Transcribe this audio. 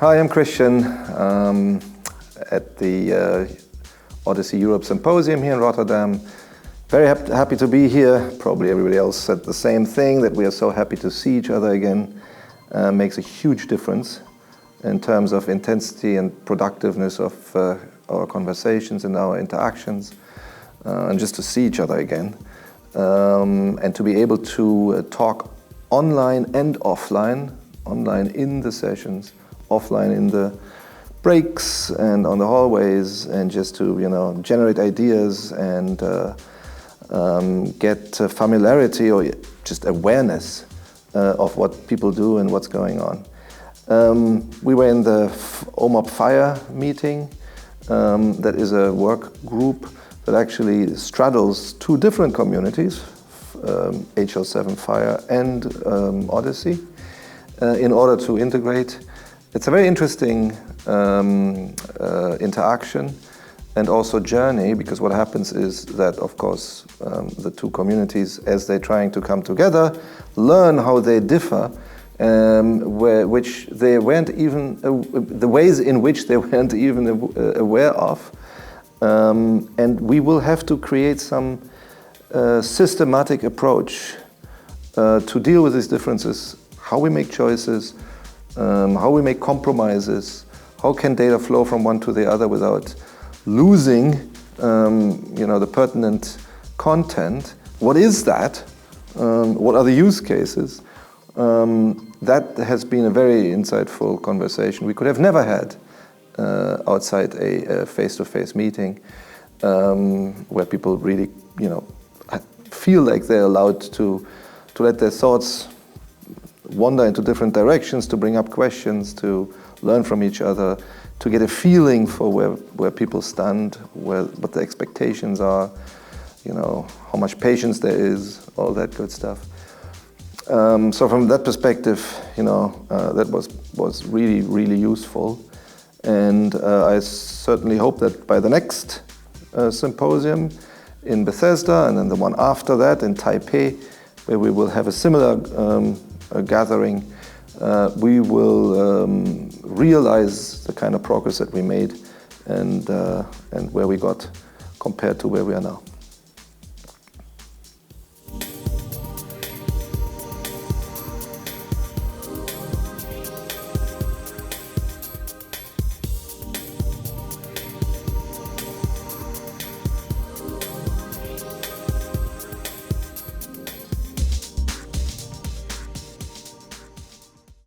Hi, I'm Christian at the OHDSI Europe Symposium here in Rotterdam. Very happy to be here. Probably everybody else said the same thing, that we are so happy to see each other again. Makes a huge difference in terms of intensity and productiveness of our conversations and our interactions, and just to see each other again. And to be able to talk online and offline, online in the sessions, offline in the breaks and on the hallways, and just to generate ideas and get familiarity or just awareness of what people do and what's going on. We were in the OMOP-FHIR meeting. That is a work group that actually straddles two different communities, HL7-FHIR and OHDSI, in order to integrate. It's a very interesting interaction and also journey, because what happens is that, of course, the two communities, as they're trying to come together, learn how they differ, which they weren't even, the ways in which they weren't even aware of. And we will have to create some systematic approach to deal with these differences, how we make choices, how we make compromises, how can data flow from one to the other without losing the pertinent content. What is that? What are the use cases? That has been a very insightful conversation we could have never had outside a face-to-face meeting, where people really feel like they're allowed to let their thoughts wander into different directions, to bring up questions, to learn from each other, to get a feeling for where people stand, what the expectations are, how much patience there is, all that good stuff. So from that perspective, that was really, really useful. And I certainly hope that by the next symposium in Bethesda, and then the one after that in Taipei, where we will have a similar gathering, we will realize the kind of progress that we made and where we got compared to where we are now.